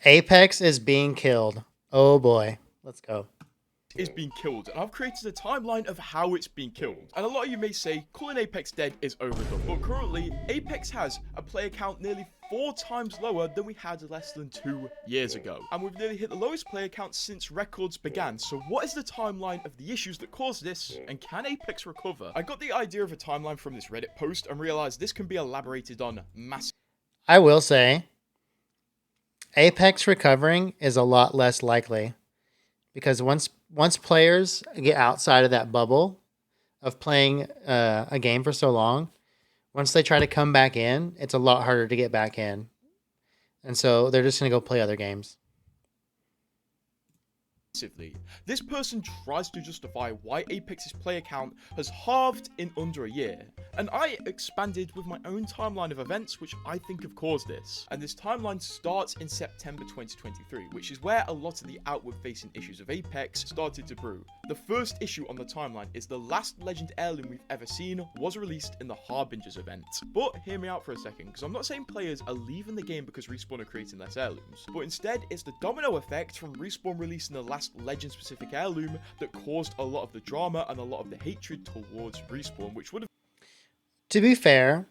Apex is being killed. Oh boy. Let's go. Is being killed, and I've created a timeline of how it's being killed. And a lot of you may say calling Apex dead is overdone, but currently Apex has a player count nearly 4 times lower than we had less than 2 years ago, and we've nearly hit the lowest player count since records began. So what is the timeline of the issues that caused this, and can Apex recover? I got the idea of a timeline from this Reddit post and realized this can be elaborated on massively. I will say Apex recovering is a lot less likely because once players get outside of that bubble of playing a game for so long, once they try to come back in, it's a lot harder to get back in. And so they're just going to go play other games. This person tries to justify why Apex's player count has halved in under a year, and I expanded with my own timeline of events which I think have caused this. And this timeline starts in September 2023, which is where a lot of the outward facing issues of Apex started to brew. The first issue on the timeline is the last Legend Heirloom we've ever seen was released in the Harbingers event. But hear me out for a second, because I'm not saying players are leaving the game because Respawn are creating less heirlooms, but instead it's the domino effect from Respawn releasing the last Legend specific heirloom that caused a lot of the drama and a lot of the hatred towards Respawn, which would have... To be fair,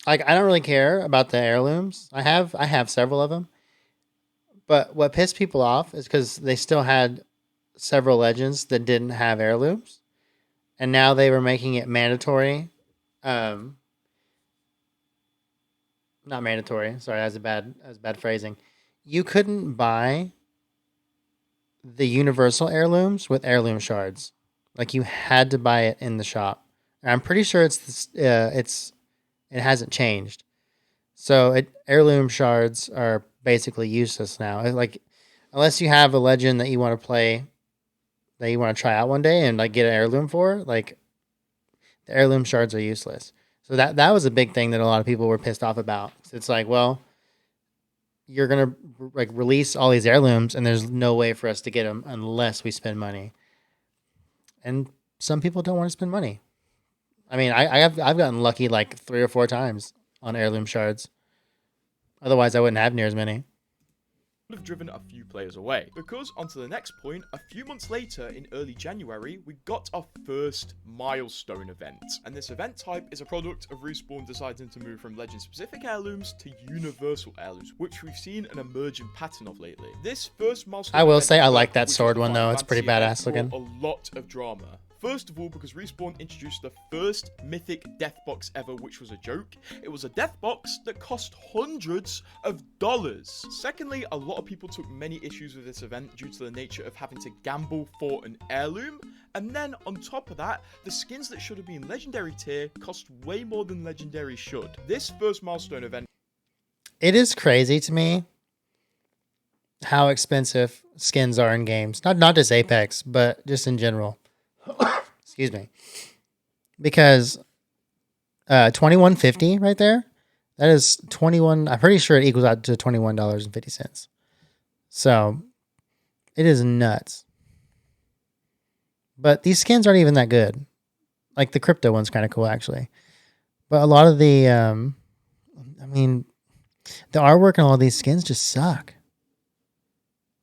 like I don't really care about the heirlooms. I have several of them. But what pissed people off is because they still had several legends that didn't have heirlooms, and now they were making it mandatory. Not mandatory. Sorry, that's bad phrasing. You couldn't buy the universal heirlooms with heirloom shards. Like you had to buy it in the shop. And I'm pretty sure it hasn't changed. So heirloom shards are basically useless now. Like unless you have a legend that you want to play, that you want to try out one day and like get an heirloom for, like the heirloom shards are useless. So that was a big thing that a lot of people were pissed off about. It's like, well, you're gonna like release all these heirlooms, and there's no way for us to get them unless we spend money. And some people don't want to spend money. I mean, I've gotten lucky like 3 or 4 times on heirloom shards. Otherwise, I wouldn't have near as many. Have driven a few players away. Because onto the next point, a few months later in early January, we got our first Milestone Event. And this event type is a product of Respawn deciding to move from Legend specific heirlooms to universal heirlooms, which we've seen an emerging pattern of lately. This first Milestone I will event say I event, like that which sword was one the though. It's pretty Final badass Fantasy event, looking. brought a lot of drama. First of all, because Respawn introduced the first mythic death box ever, which was a joke. It was a death box that cost hundreds of dollars. Secondly, a lot of people took many issues with this event due to the nature of having to gamble for an heirloom. And then on top of that, the skins that should have been legendary tier cost way more than legendary should. This first Milestone event... It is crazy to me how expensive skins are in games. Not just Apex, but just in general. Excuse me. Because 21.50 right there, that is 21. I'm pretty sure it equals out to $21.50. So it is nuts. But these skins aren't even that good. Like the crypto one's kind of cool actually. But a lot of the I mean, the artwork and all these skins just suck.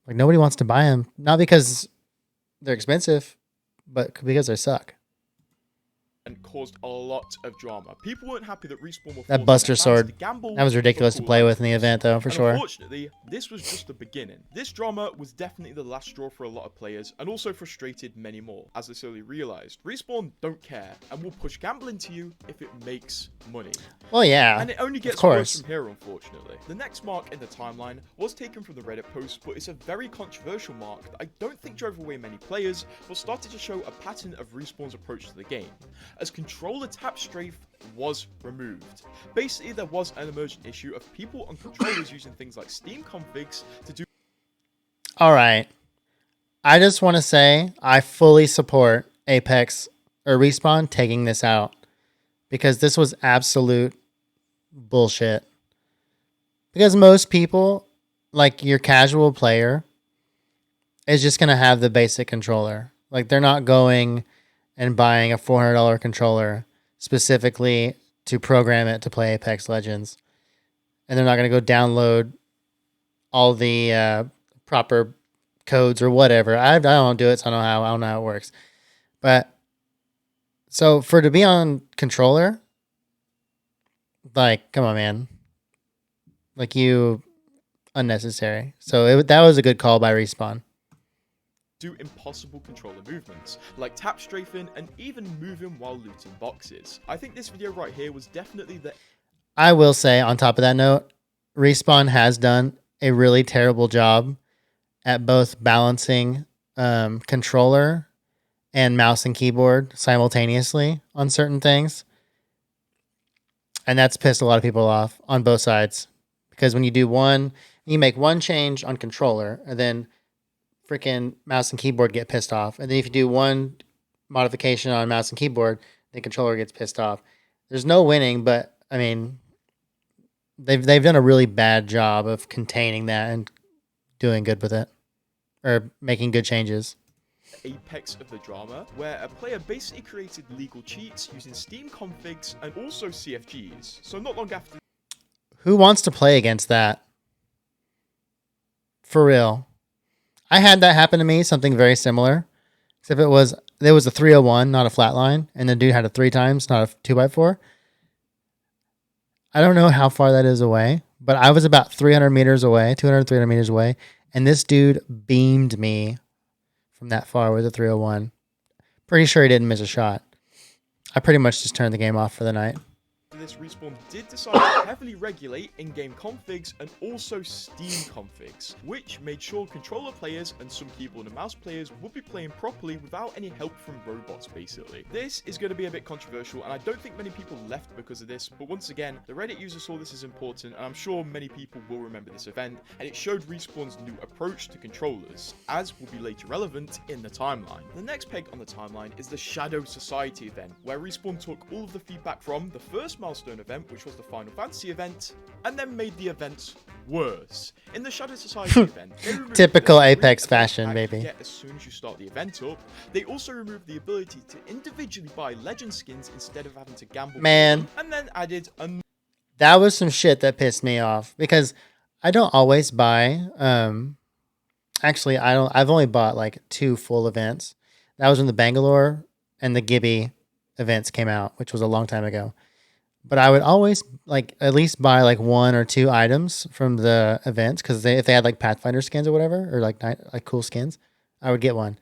Like nobody wants to buy them, not because they're expensive, but because they suck. And caused a lot of drama. People weren't happy that Respawn were That forcing Buster their fans Sword, to gamble that was ridiculous for to cool play with in the items. event, though, for And sure. Unfortunately, this was just the beginning. This drama was definitely the last straw for a lot of players, and also frustrated many more, as they slowly realised Respawn don't care, and will push gambling to you if it makes money. Well, yeah, And it only gets of course. worse from here, unfortunately. The next mark in the timeline was taken from the Reddit post, but it's a very controversial mark that I don't think drove away many players, but started to show a pattern of Respawn's approach to the game, as controller Tap Strafe was removed. Basically, there was an emergent issue of people on controllers using things like Steam configs to do... All right. I just want to say I fully support Apex or Respawn taking this out because this was absolute bullshit. Because most people, like your casual player, is just going to have the basic controller. Like they're not going and buying a $400 controller specifically to program it to play Apex Legends. And they're not going to go download all the proper codes or whatever. I don't do it, so I don't know how it works. But so for to be on controller, like, come on, man, like you unnecessary. So that was a good call by Respawn. Do impossible controller movements, like tap strafing and even moving while looting boxes. I think this video right here was definitely the... I will say, on top of that note, Respawn has done a really terrible job at both balancing controller and mouse and keyboard simultaneously on certain things. And that's pissed a lot of people off on both sides. Because when you make one change on controller, and then freaking mouse and keyboard get pissed off. And then if you do one modification on mouse and keyboard, the controller gets pissed off. There's no winning, but I mean, they've done a really bad job of containing that and doing good with it, or making good changes. Apex of the drama, where a player basically created legal cheats using Steam configs and also CFGs. So not long after... Who wants to play against that? For real. I had that happen to me, something very similar. Except there was a 301, not a flatline, and the dude had a 3 times, not a 2x4. I don't know how far that is away, but I was about 300 meters away, 300 meters away, and this dude beamed me from that far with a 301. Pretty sure he didn't miss a shot. I pretty much just turned the game off for the night. This, Respawn did decide to heavily regulate in-game configs and also Steam configs, which made sure controller players and some keyboard and mouse players would be playing properly without any help from robots, basically. This is going to be a bit controversial, and I don't think many people left because of this, but once again, the Reddit user saw this as important, and I'm sure many people will remember this event, and it showed Respawn's new approach to controllers, as will be later relevant in the timeline. The next peg on the timeline is the Shadow Society event, where Respawn took all of the feedback from the first Milestone event, which was the Final Fantasy event, and then made the event worse. In the Shadow Society event, typical Apex fashion, baby. As soon as you start the event up, they also removed the ability to individually buy legend skins instead of having to gamble. Man, and then added that was some shit that pissed me off, because I don't always buy. Actually, I don't. I've only bought like 2 full events. That was when the Bangalore and the Gibby events came out, which was a long time ago. But I would always like at least buy like 1 or 2 items from the events, because if they had like Pathfinder skins or whatever, or like cool skins, I would get one.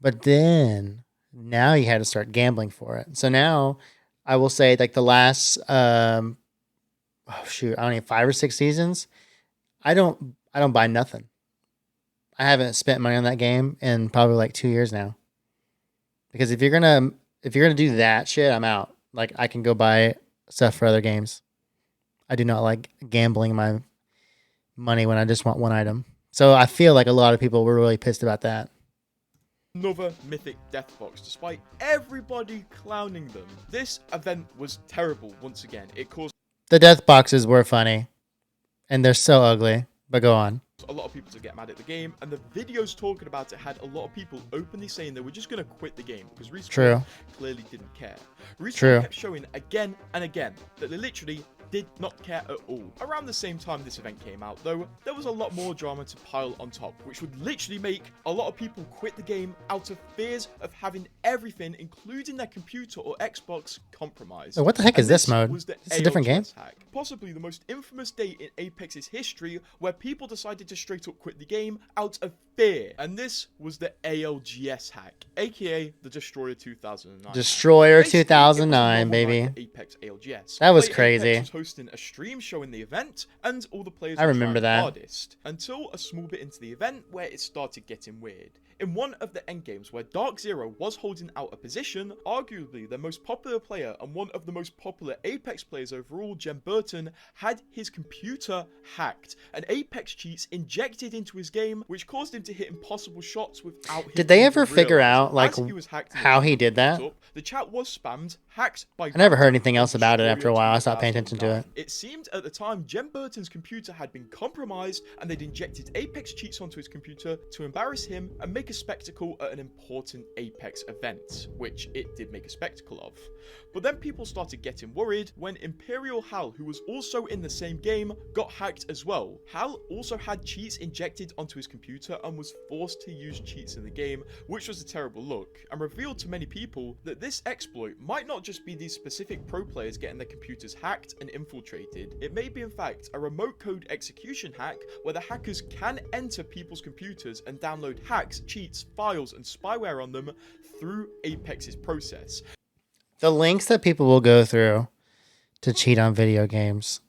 But then now you had to start gambling for it. So now I will say like the last I don't know, 5 or 6 seasons, I don't buy nothing. I haven't spent money on that game in probably like 2 years now. Because if you're gonna do that shit, I'm out. Like, I can go buy stuff for other games. I do not like gambling my money when I just want one item. So I feel like a lot of people were really pissed about that. Another mythic death box, despite everybody clowning them. This event was terrible once again. It caused... The death boxes were funny, and they're so ugly, but go on. A lot of people to get mad at the game, and the videos talking about it had a lot of people openly saying they were just going to quit the game because Respawn clearly didn't care. Respawn kept showing again and again that they literally did not care at all. Around the same time this event came out, though, there was a lot more drama to pile on top, which would literally make a lot of people quit the game out of fears of having everything, including their computer or Xbox, compromised. What the heck is this mode? It's a different game? Hack. Possibly the most infamous day in Apex's history, where people decided to straight up quit the game out of fear. And this was the ALGS hack, aka the Destroyer 2009. Destroyer 2009, baby. Apex ALGS. That was crazy. Apex was hosting a stream showing the event, and all the players I remember that. hardest, until a small bit into the event where it started getting weird. In one of the endgames where Dark Zero was holding out a position, arguably the most popular player and one of the most popular Apex players overall, Jem Burton, had his computer hacked, and Apex cheats injected into his game, which caused him to hit impossible shots without him. Did they ever figure out like how he did that? The chat was spammed, hacked by... I never heard anything else about it after a while. I stopped paying attention to it. It seemed at the time Jem Burton's computer had been compromised, and they'd injected Apex cheats onto his computer to embarrass him and make make a spectacle at an important Apex event, which it did make a spectacle of. But then people started getting worried when Imperial Hal, who was also in the same game, got hacked as well. Hal also had cheats injected onto his computer and was forced to use cheats in the game, which was a terrible look, and revealed to many people that this exploit might not just be these specific pro players getting their computers hacked and infiltrated. It may be in fact a remote code execution hack where the hackers can enter people's computers and download hacks, cheats, files, and spyware on them through Apex's process. The links that people will go through to cheat on video games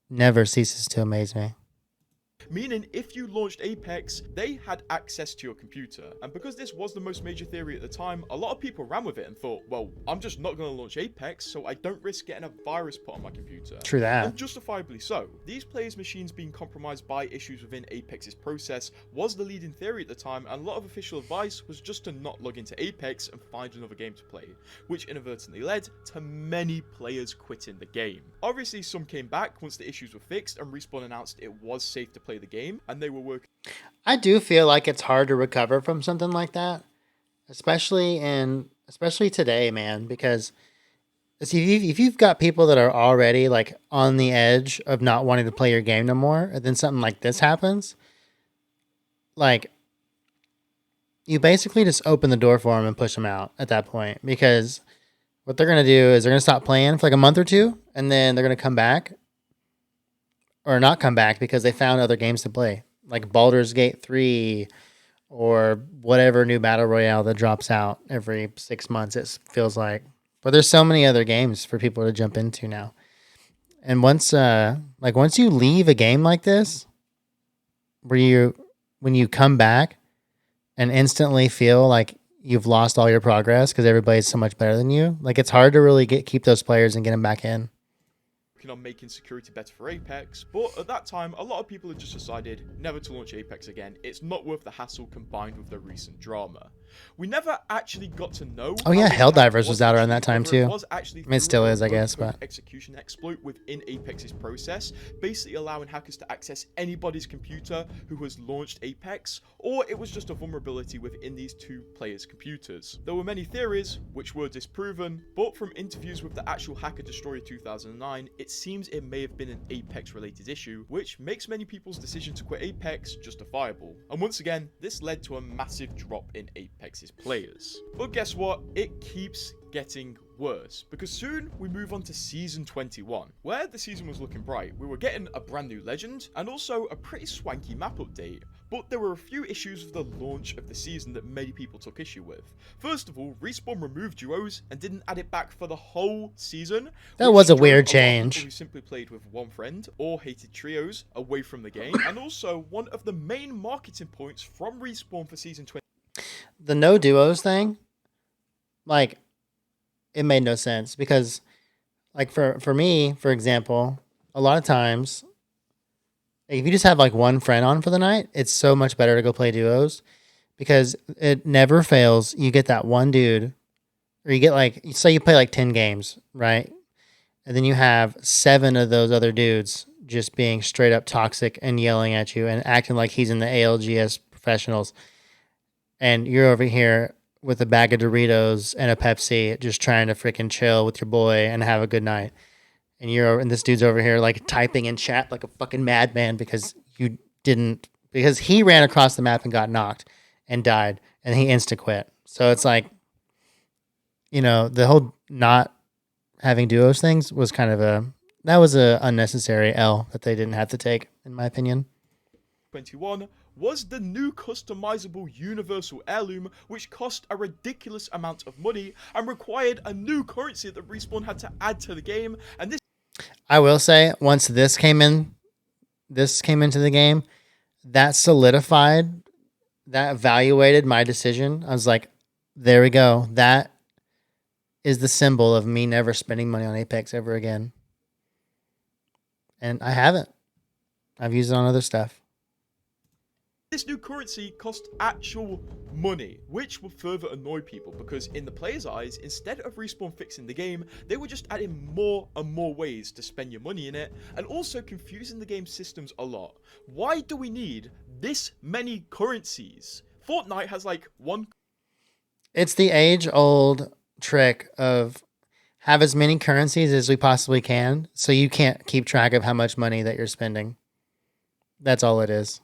never ceases to amaze me. Meaning, if you launched Apex, they had access to your computer. And because this was the most major theory at the time, a lot of people ran with it and thought, well, I'm just not going to launch Apex, so I don't risk getting a virus put on my computer. True that. And justifiably so. These players' machines being compromised by issues within Apex's process was the leading theory at the time, and a lot of official advice was just to not log into Apex and find another game to play, which inadvertently led to many players quitting the game. Obviously, some came back once the issues were fixed, and Respawn announced it was safe to play the game, and they were working. I do feel like it's hard to recover from something like that, especially today, man, because if you've got people that are already like on the edge of not wanting to play your game no more, and then something like this happens, like you basically just open the door for them and push them out at that point, because what they're going to do is they're going to stop playing for like a month or two, and then they're going to come back or not come back because they found other games to play, like Baldur's Gate 3 or whatever new battle royale that drops out every 6 months, it feels like. But there's so many other games for people to jump into now. And once you leave a game like this, when you come back and instantly feel like you've lost all your progress because everybody's so much better than you, like it's hard to really keep those players and get them back in. On making security better for Apex, but at that time a lot of people had just decided never to launch Apex again. It's not worth the hassle combined with the recent drama. We never actually got to know. Oh yeah, Helldivers was out around that time too. It still is, I guess, but execution exploit within Apex's process, basically allowing hackers to access anybody's computer who has launched Apex, or it was just a vulnerability within these two players' computers. There were many theories which were disproven, but from interviews with the actual hacker Destroyer 2009, it seems it may have been an Apex related issue, which makes many people's decision to quit Apex justifiable. And once again, this led to a massive drop in Apex's players. But guess what? It keeps getting worse, because soon we move on to season 21, where the season was looking bright. We were getting a brand new legend and also a pretty swanky map update, but there were a few issues with the launch of the season that many people took issue with. First of all, Respawn removed duos and didn't add it back for the whole season. That was a weird change. Who simply played with one friend or hated trios away from the game, and also one of the main marketing points from Respawn for season 20. The no duos thing, like, it made no sense because, like, for me, for example, a lot of times, if you just have like one friend on for the night, it's so much better to go play duos because it never fails. You get that one dude, or you get like, say you play like 10 games, right? And then you have 7 of those other dudes just being straight up toxic and yelling at you and acting like he's in the ALGS professionals. And you're over here with a bag of Doritos and a Pepsi, just trying to freaking chill with your boy and have a good night. And this dude's over here like typing in chat like a fucking madman because he ran across the map and got knocked and died and he insta quit. So it's like, the whole not having duos things was kind of that was a unnecessary L that they didn't have to take, in my opinion. 21 was the new customizable universal heirloom, which cost a ridiculous amount of money and required a new currency that Respawn had to add to the game. And this, I will say, once this came into the game, that solidified, that evaluated my decision. I was like, there we go. That is the symbol of me never spending money on Apex ever again. And I haven't. I've used it on other stuff. This new currency cost actual money, which will further annoy people because in the player's eyes, instead of Respawn fixing the game, they were just adding more and more ways to spend your money in it and also confusing the game systems a lot. Why do we need this many currencies? Fortnite has like one It's the age-old trick of have as many currencies as we possibly can, so you can't keep track of how much money that you're spending. That's all it is.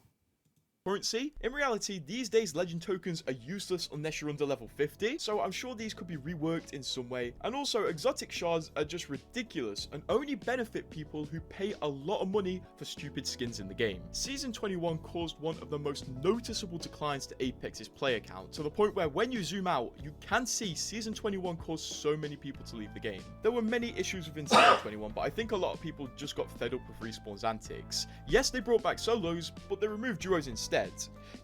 currency. In reality, these days legend tokens are useless unless you're under level 50, so I'm sure these could be reworked in some way. And also, exotic shards are just ridiculous and only benefit people who pay a lot of money for stupid skins in the game. Season 21 caused one of the most noticeable declines to Apex's player count, to the point where when you zoom out, you can see Season 21 caused so many people to leave the game. There were many issues within Season 21, but I think a lot of people just got fed up with Respawn's antics. Yes, they brought back solos, but they removed duos instead.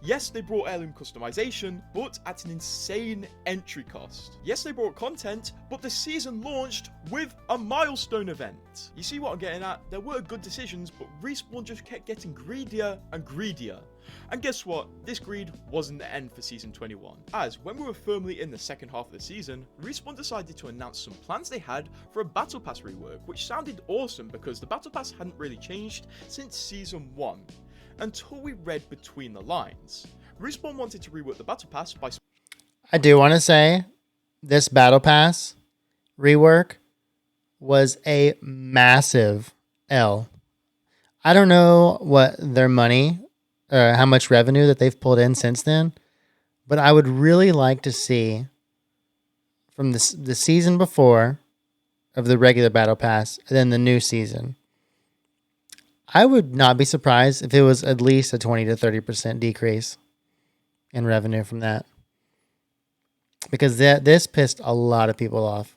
Yes, they brought Heirloom customization, but at an insane entry cost. Yes, they brought content, but the season launched with a Milestone Event. You see what I'm getting at? There were good decisions, but Respawn just kept getting greedier and greedier. And guess what? This greed wasn't the end for Season 21, as when we were firmly in the second half of the season, Respawn decided to announce some plans they had for a Battle Pass rework, which sounded awesome because the Battle Pass hadn't really changed since Season 1. Until we read between the lines. Respawn wanted to rework the Battle Pass by... I do want to say this Battle Pass rework was a massive L. I don't know what their money, how much revenue that they've pulled in since then, but I would really like to see from the season before of the regular Battle Pass and then the new season. I would not be surprised if it was at least a 20 to 30% decrease in revenue from that. Because this pissed a lot of people off.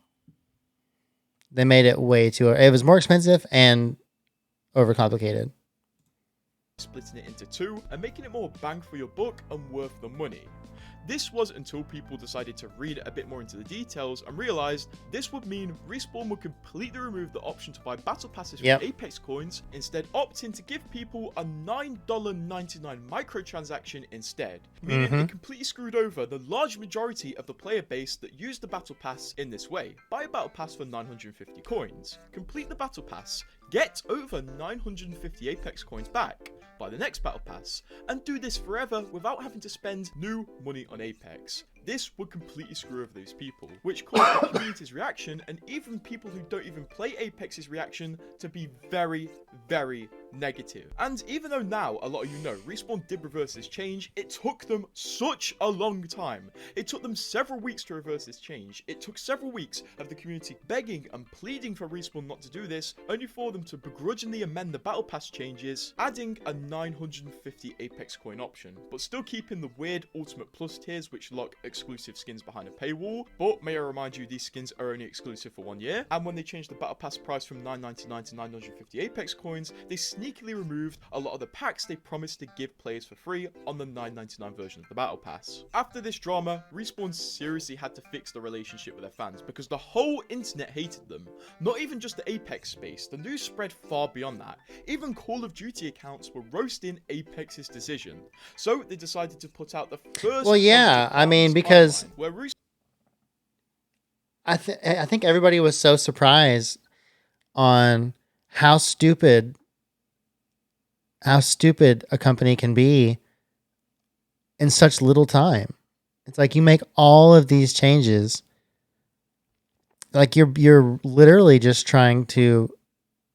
They made it way too... It was more expensive and overcomplicated. Splitting it into two and making it more bang for your buck and worth the money. This was until people decided to read a bit more into the details and realized this would mean Respawn would completely remove the option to buy battle passes with Apex coins, instead opting to give people a $9.99 microtransaction instead, meaning it completely screwed over the large majority of the player base that used the battle pass in this way. Buy a battle pass for 950 coins, complete the battle pass, get over 950 Apex coins back, buy the next battle pass, and do this forever without having to spend new money on Apex. This would completely screw over those people, which caused the community's reaction, and even people who don't even play Apex's reaction, to be very, very negative. And even though now a lot of you know Respawn did reverse this change, it took them such a long time. It took them several weeks to reverse this change. It took several weeks of the community begging and pleading for Respawn not to do this, only for them to begrudgingly amend the battle pass changes, adding a 950 Apex coin option, but still keeping the weird Ultimate Plus tiers which lock exclusive skins behind a paywall. But may I remind you, these skins are only exclusive for 1 year, and when they changed the battle pass price from $9.99 to 950 Apex coins, they sneakily removed a lot of the packs they promised to give players for free on the $9.99 version of the battle pass. After this drama, Respawn seriously had to fix the relationship with their fans because the whole internet hated them. Not even just the Apex space, the news spread far beyond that. Even Call of Duty accounts were roasting Apex's decision. So they decided to put out the first... Well, yeah, I mean, because I think everybody was so surprised on how stupid a company can be in such little time. It's like you make all of these changes, like you're literally just trying to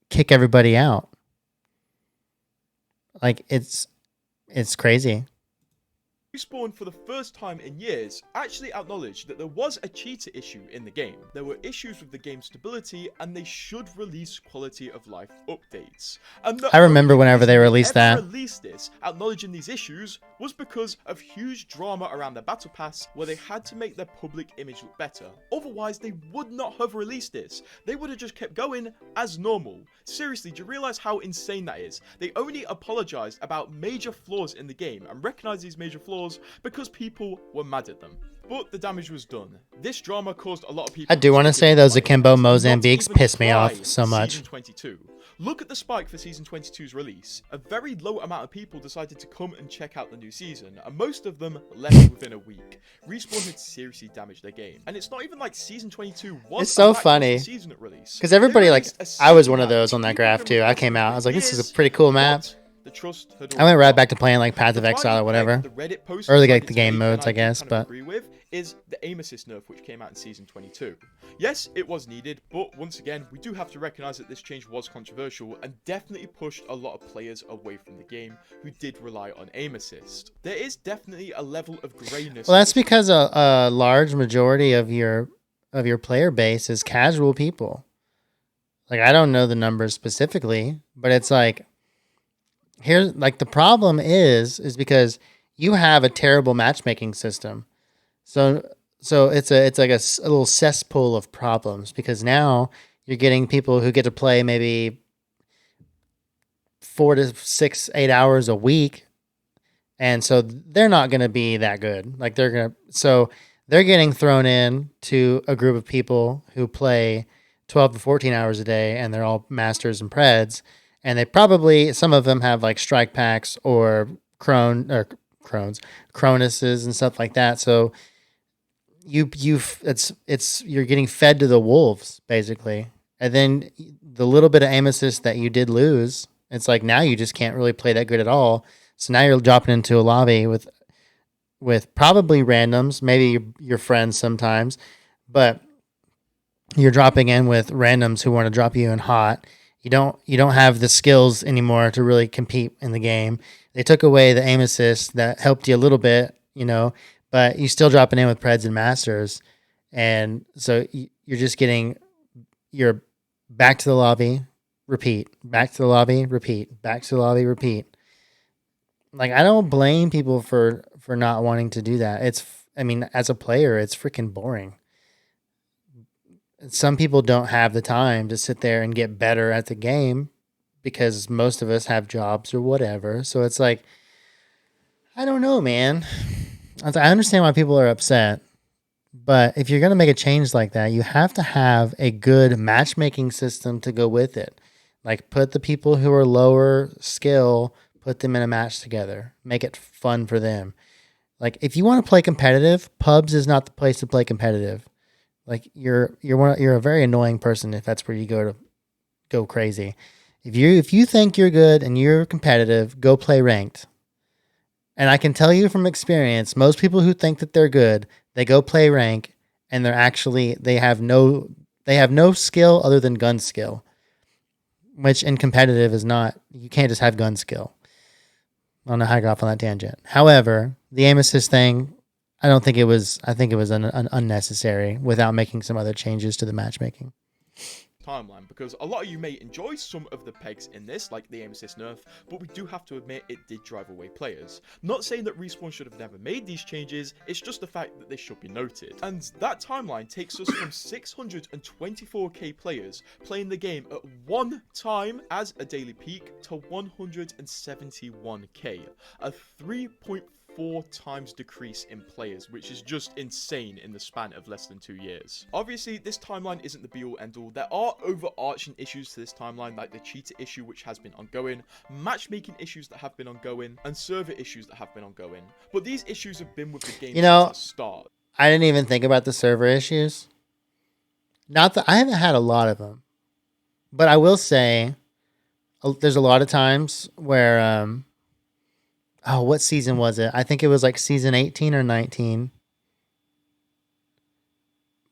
kick everybody out. Like it's crazy. Respawn, for the first time in years, actually acknowledged that there was a cheater issue in the game. There were issues with the game's stability, and they should release quality of life updates. And I remember whenever they released that. Released this, acknowledging these issues, was because of huge drama around the battle pass, where they had to make their public image look better. Otherwise, they would not have released this. They would have just kept going as normal. Seriously, do you realize how insane that is? They only apologized about major flaws in the game and recognized these major flaws because people were mad at them. But the damage was done. This drama caused a lot of people... I do want to say those Akimbo Mozambiques piss me off so much. Season 22. Look at the spike for Season 22's release. A very low amount of people decided to come and check out the new season, and most of them left within a week. Respawn had seriously damaged their game. And it's not even like Season 22 was... It's so funny. Season at release. Because everybody, like, I was one of those on that graph too. I came out, I was like, this is a pretty cool map. The trust had I already went right back gone. to playing like Path The of final Exile or peg whatever, the Reddit post or like decided the to game make, and modes, I I do guess. kind of But agree with, is the aim assist nerf which came out in Season 22. Yes, it was needed, but once again, we do have to recognise that this change was controversial and definitely pushed a lot of players away from the game who did rely on aim assist. There is definitely a level of greyness. well, that's because a large majority of your player base is casual people. Like I don't know the numbers specifically, but it's like here's like the problem is because you have a terrible matchmaking system. So it's like a little cesspool of problems because now you're getting people who get to play maybe 4 to 6, 8 hours a week, and so they're not going to be that good. Like they're getting thrown in to a group of people who play 12 to 14 hours a day, and they're all masters and preds, and they probably some of them have like strike packs or Cronuses and stuff like that. So you're getting fed to the wolves basically, and then the little bit of aim assist that you did lose, it's like now you just can't really play that good at all. So now you're dropping into a lobby with probably randoms, maybe your friends sometimes, but you're dropping in with randoms who want to drop you in hot. You don't have the skills anymore to really compete in the game. They took away the aim assist that helped you a little bit, but you're still dropping in with Preds and Masters, and so you're just getting you're back to the lobby, repeat, back to the lobby, repeat, back to the lobby, repeat. Like I don't blame people for not wanting to do that. I mean, as a player, it's freaking boring. Some people don't have the time to sit there and get better at the game because most of us have jobs or whatever. So it's like, I don't know, man. I understand why people are upset, but if you're going to make a change like that, you have to have a good matchmaking system to go with it. Like put the people who are lower skill, put them in a match together, make it fun for them. Like if you want to play competitive, pubs is not the place to play competitive. Like you're a very annoying person if that's where you go crazy. If you think you're good and you're competitive, go play ranked. And I can tell you from experience, most people who think that they're good, they go play rank and they have no skill other than gun skill, which in competitive is not, you can't just have gun skill. I don't know how I got off on that tangent. However, the aim assist thing, I think it was unnecessary without making some other changes to the matchmaking. Timeline, because a lot of you may enjoy some of the pegs in this, like the aim assist nerf, but we do have to admit it did drive away players. Not saying that Respawn should have never made these changes, it's just the fact that they should be noted. And that timeline takes us from 624k players playing the game at one time as a daily peak to 171k, a 3.4 times decrease in players, which is just insane in the span of less than 2 years. Obviously, this timeline isn't the be-all end-all. There are overarching issues to this timeline, like the cheater issue, which has been ongoing, matchmaking issues that have been ongoing, and server issues that have been ongoing. But these issues have been with the game since the start. I didn't even think about the server issues. Not that I haven't had a lot of them, but I will say there's a lot of times where what season was it? I think it was like season 18 or 19.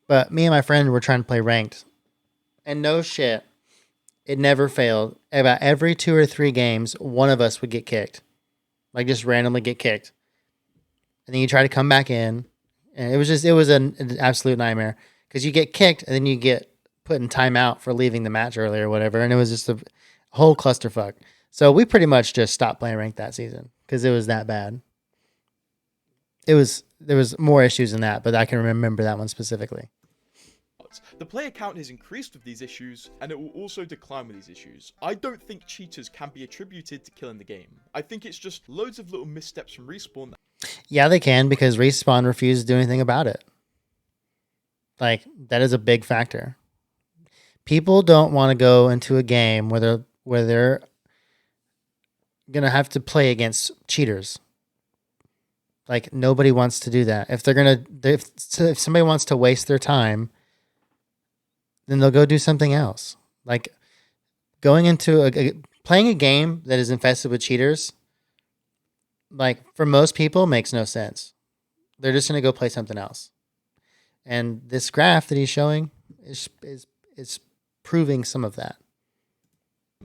But me and my friend were trying to play ranked. And no shit, it never failed. About every 2 or 3 games, one of us would get kicked. Like just randomly get kicked. And then you try to come back in. And it was an absolute nightmare. Because you get kicked and then you get put in timeout for leaving the match early or whatever. And it was just a whole clusterfuck. So we pretty much just stopped playing ranked that season because it was that bad. There was more issues than that, but I can remember that one specifically. The player count has increased with these issues, and it will also decline with these issues. I don't think cheaters can be attributed to killing the game. I think it's just loads of little missteps from Respawn. Yeah, they can, because Respawn refused to do anything about it. Like, that is a big factor. People don't want to go into a game where they're going to have to play against cheaters. Like, nobody wants to do that. If somebody wants to waste their time, then they'll go do something else. Like going into Playing a game that is infested with cheaters, like for most people, makes no sense. They're just gonna go play something else. And this graph that he's showing is proving some of that.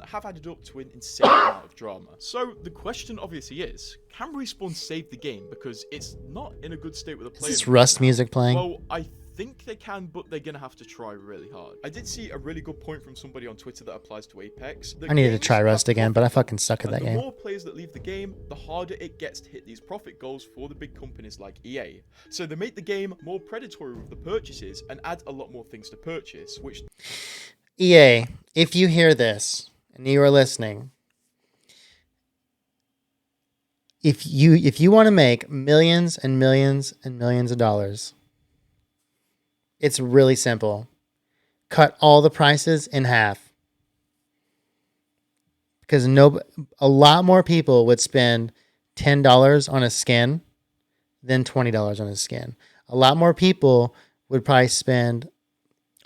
Have added up to an insane amount of drama. So the question obviously is, can Respawn save the game because it's not in a good state with a player? Is this Rust music playing? Well, I think they can, but they're gonna have to try really hard. I did see a really good point from somebody on Twitter that applies to Apex. I needed to try Rust again, but I fucking suck at that the game. The more players that leave the game, the harder it gets to hit these profit goals for the big companies like EA. So they make the game more predatory with the purchases and add a lot more things to purchase, which... EA, if you hear this and you are listening, if you want to make millions and millions and millions of dollars, it's really simple. Cut all the prices in half. Because a lot more people would spend $10 on a skin than $20 on a skin. A lot more people would probably spend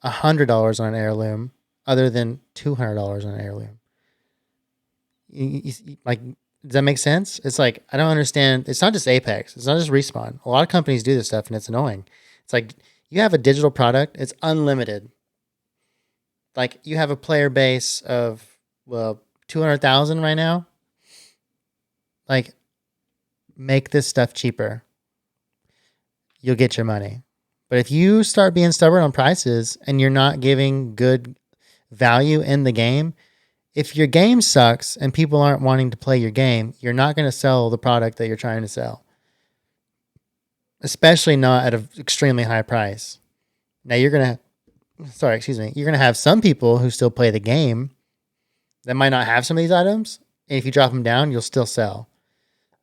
$100 on an heirloom other than $200 on an heirloom. Like, does that make sense? It's like, I don't understand. It's not just Apex. It's not just Respawn. A lot of companies do this stuff and it's annoying. It's like, you have a digital product. It's unlimited. Like, you have a player base of, 200,000 right now. Like, make this stuff cheaper. You'll get your money. But if you start being stubborn on prices and you're not giving good value in the game, if your game sucks and people aren't wanting to play your game, you're not going to sell the product that you're trying to sell. Especially not at an extremely high price. Now you're going to have some people who still play the game that might not have some of these items. And if you drop them down, you'll still sell.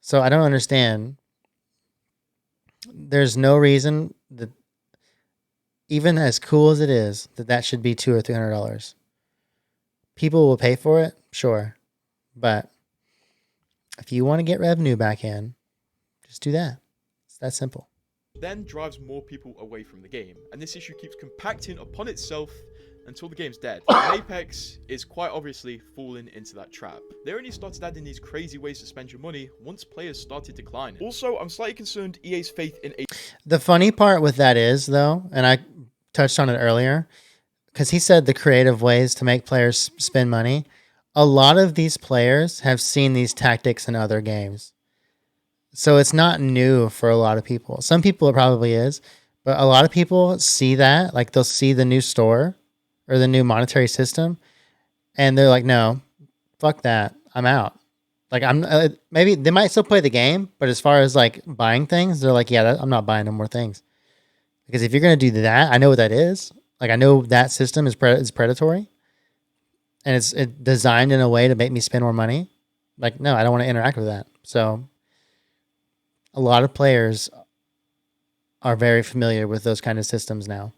So I don't understand. There's no reason that, even as cool as it is, that should be $200 or $300. People will pay for it, sure. But if you want to get revenue back in, just do that. It's that simple. Then drives more people away from the game, and this issue keeps compacting upon itself until the game's dead. And Apex is quite obviously falling into that trap. They only started adding these crazy ways to spend your money once players started declining. Also, I'm slightly concerned EA's faith in Apex. The funny part with that is, though, and I touched on it earlier, because he said the creative ways to make players spend money. A lot of these players have seen these tactics in other games. So it's not new for a lot of people. Some people it probably is, but a lot of people see that, like they'll see the new store or the new monetary system, and they're like, no, fuck that. I'm out. Like, maybe they might still play the game, but as far as like buying things, they're like, yeah, I'm not buying no more things. Because if you're going to do that, I know what that is. Like, I know that system is predatory, and it's designed in a way to make me spend more money. Like, no, I don't want to interact with that. So a lot of players are very familiar with those kind of systems now.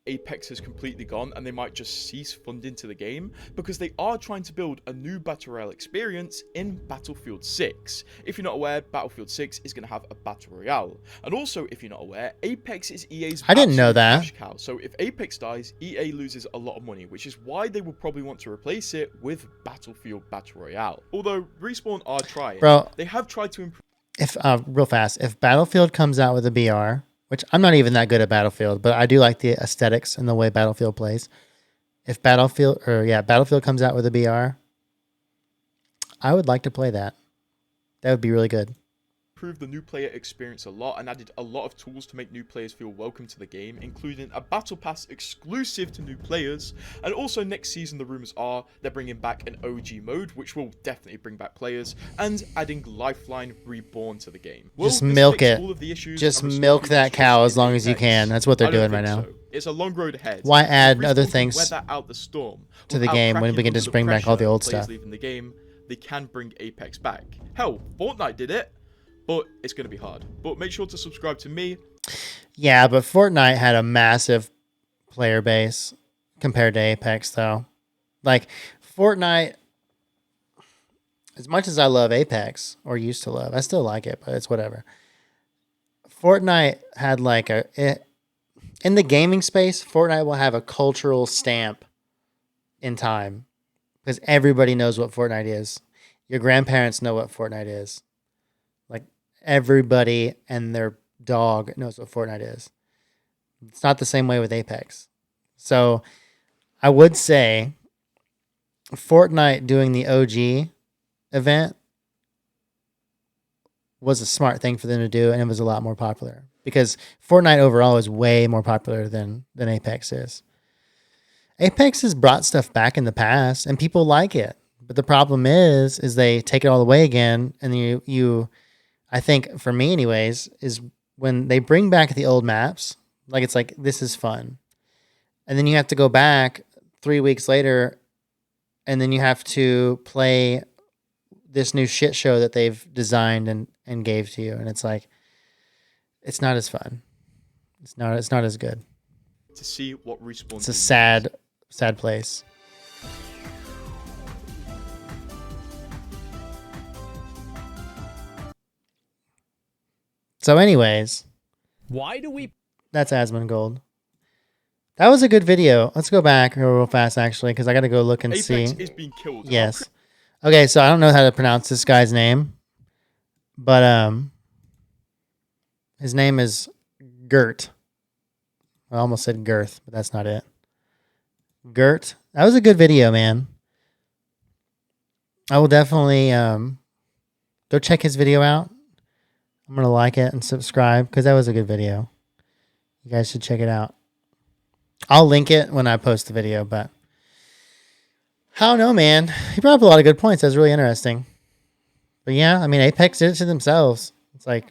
Apex has completely gone, and they might just cease funding to the game because they are trying to build a new Battle Royale experience in Battlefield 6. If you're not aware, Battlefield 6 is going to have a Battle Royale. And also, if you're not aware, Apex is EA's I didn't know that. cash cow. So if Apex dies, EA loses a lot of money, which is why they will probably want to replace it with Battlefield Battle Royale. Although Respawn are trying. Bro, they have tried to improve. If real fast, if Battlefield comes out with a BR, which I'm not even that good at Battlefield, but I do like the aesthetics and the way Battlefield plays. If Battlefield comes out with a BR, I would like to play that. That would be really good. Improved the new player experience a lot and added a lot of tools to make new players feel welcome to the game, including a battle pass exclusive to new players. And also next season, the rumors are they're bringing back an OG mode, which will definitely bring back players, and adding Lifeline Reborn to the game. Just milk it. Just milk that cow as long as you can. That's what they're doing right now. It's a long road ahead. Why add other things out the storm to the game when we can just bring back all the old stuff? Leaving the game, they can bring Apex back. Hell, Fortnite did it. But it's going to be hard. But make sure to subscribe to me. Yeah, but Fortnite had a massive player base compared to Apex, though. Like, Fortnite, as much as I love Apex, or used to love, I still like it, but it's whatever. Fortnite had like in the gaming space, Fortnite will have a cultural stamp in time. because everybody knows what Fortnite is. Your grandparents know what Fortnite is. Like everybody and their dog knows what Fortnite is. It's not the same way with Apex. So I would say Fortnite doing the OG event was a smart thing for them to do, and it was a lot more popular because Fortnite overall is way more popular than Apex is. Apex has brought stuff back in the past, and people like it. But the problem is they take it all away again, and you I think for me anyways is when they bring back the old maps, like it's like this is fun, and then you have to go back 3 weeks later, and then you have to play this new shit show that they've designed and gave to you, and it's like it's not as fun. It's not as good. To see what Respawn It's a do sad place. So, anyways, Why do we that's Asmongold. That was a good video. Let's go back real fast, actually, because I got to go look and Apex see. is being killed. Yes. Okay, so I don't know how to pronounce this guy's name, but his name is Gert. I almost said Girth, but that's not it. Gert. That was a good video, man. I will definitely go check his video out. I'm gonna like it and subscribe because that was a good video. You guys should check it out. I'll link it when I post the video, but I don't know, man. He brought up a lot of good points. That was really interesting. But yeah, I mean, Apex did it to themselves. It's like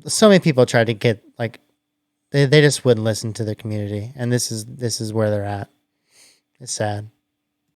so many people tried to get like they just wouldn't listen to the community, and this is where they're at. It's sad.